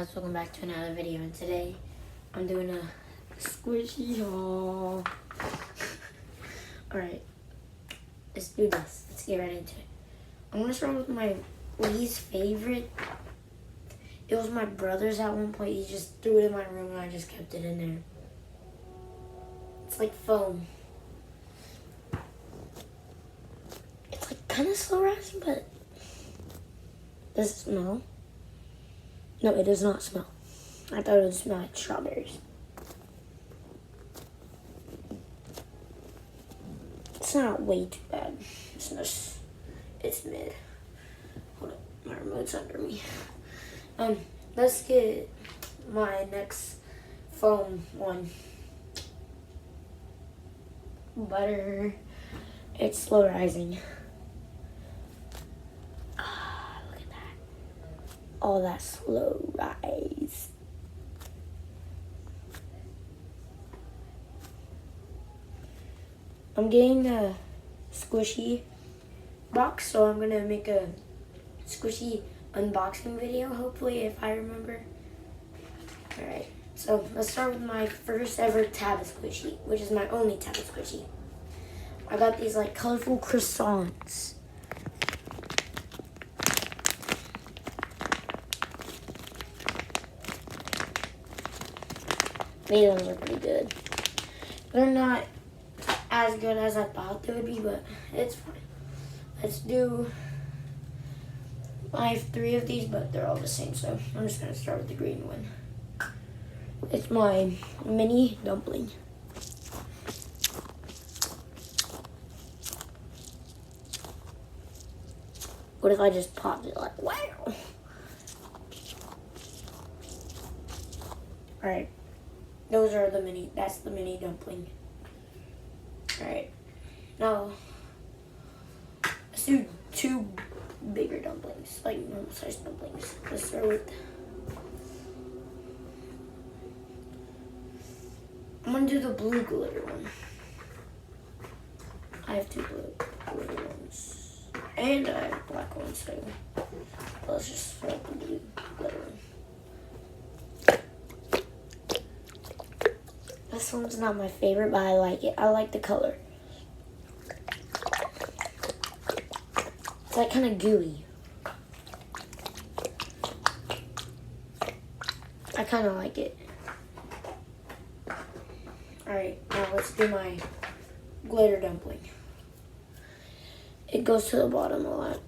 Welcome back to another video, and today I'm doing a squishy haul. Alright, let's do this. Let's get right into it. I'm gonna start with my least favorite. It was my brother's at one point. He just threw it in my room and I just kept it in there. It's like foam. It's like kind of slow rising, but does it smell? No, it does not smell. I thought it would smell like strawberries. It's not way too bad. It's mid. Hold up, my remote's under me. Let's get my next foam one. Butter. It's slow rising. Look at that. All that slow rise. I'm getting a squishy box, so I'm gonna make a squishy unboxing video, hopefully, if I remember. Alright, so let's start with my first ever tablet squishy, which is my only tablet squishy. I got these like colorful croissants. These ones are pretty good. They're not as good as I thought they would be, but it's fine. I have 3 of these, but they're all the same, so I'm just gonna start with the green one. It's my mini dumpling. What if I just popped it like, wow? Alright. That's the mini dumpling. Alright. Now, let's do 2 bigger dumplings, like normal sized dumplings. Let's start with, I'm gonna do the blue glitter one. I have 2 blue glitter ones. And I have black ones too. Let's just start with the blue glitter one. This one's not my favorite, but I like it. I like the color. It's like kind of gooey. I kind of like it. Alright, now let's do my glitter dumpling. It goes to the bottom a lot.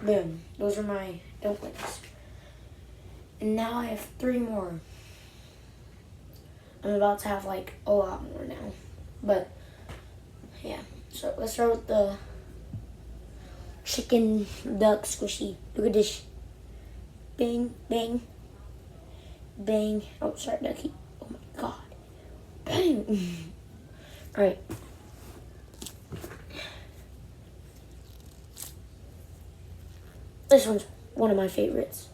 Boom. Those are my dumplings. And now I have 3 more. I'm about to have like a lot more now. But yeah. So let's start with the chicken duck squishy. Look at this. Bang, bang, bang. Oh, sorry, ducky. Oh my god. Bang. Alright. This one's one of my favorites.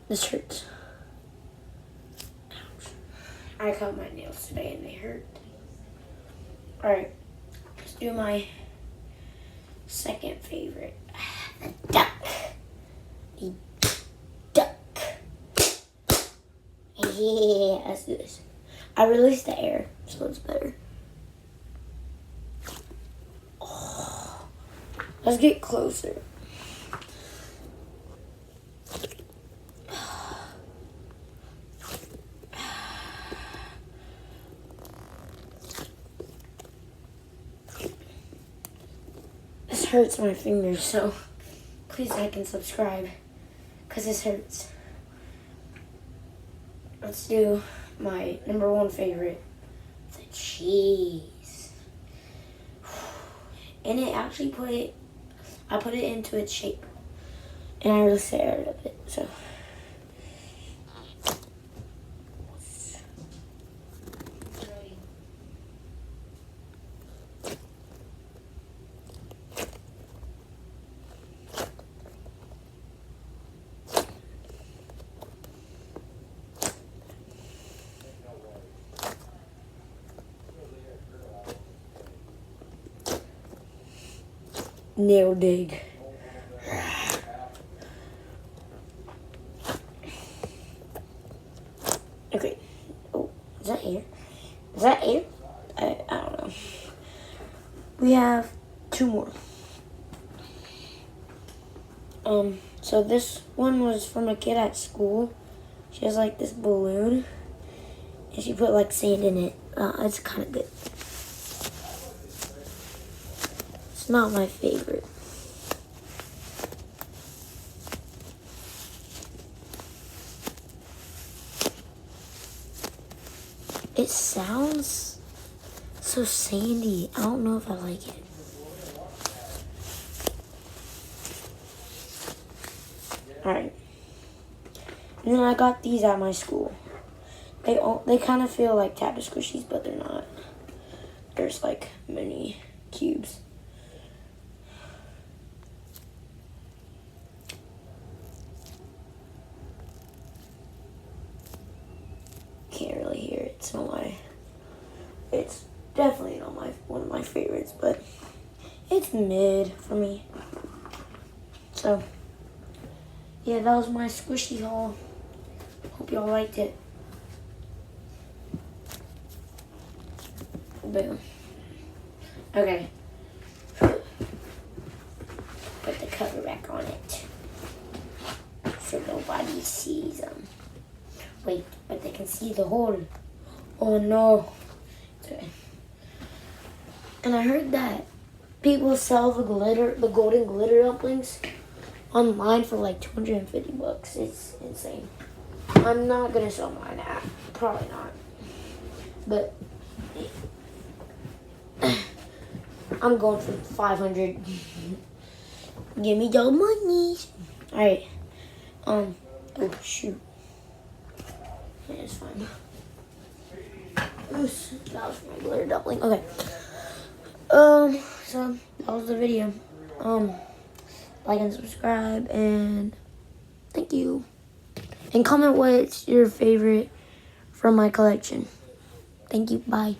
This hurts. Ouch. I cut my nails today and they hurt. Alright, let's do my second favorite. The duck. The duck. Yeah, let's do this. I released the air, so it's better. Let's get closer. This hurts my fingers, so please like and subscribe, because this hurts. Let's do my number 1 favorite, the cheese. And it actually I put it into its shape, and I really scared of it, so. nail dig. Okay. Oh, is that air? Is that air? I don't know. We have 2 more. So this one was from a kid at school. She has like this balloon, and she put like sand in it. It's kind of good. It's not my favorite. It sounds so sandy. I don't know if I like it. Alright. And then I got these at my school. They kind of feel like Tap Squishies, but they're not. There's like mini cubes. Can't really hear it. It's definitely not one of my favorites, but it's mid for me. So yeah, that was my squishy haul. Hope y'all liked it. Boom. Okay. Put the cover back on it so nobody sees them. Wait, but they can see the hole. Oh no. Okay. And I heard that people sell the golden glitter dumplings online for like $250. It's insane. I'm not gonna sell mine at, probably not. But I'm going for 500. Give me your money. Alright. Oh shoot. Yeah, it's fine. Oops, that was my glitter dumpling. Okay. So that was the video. Like and subscribe, and thank you. And comment what's your favorite from my collection. Thank you. Bye.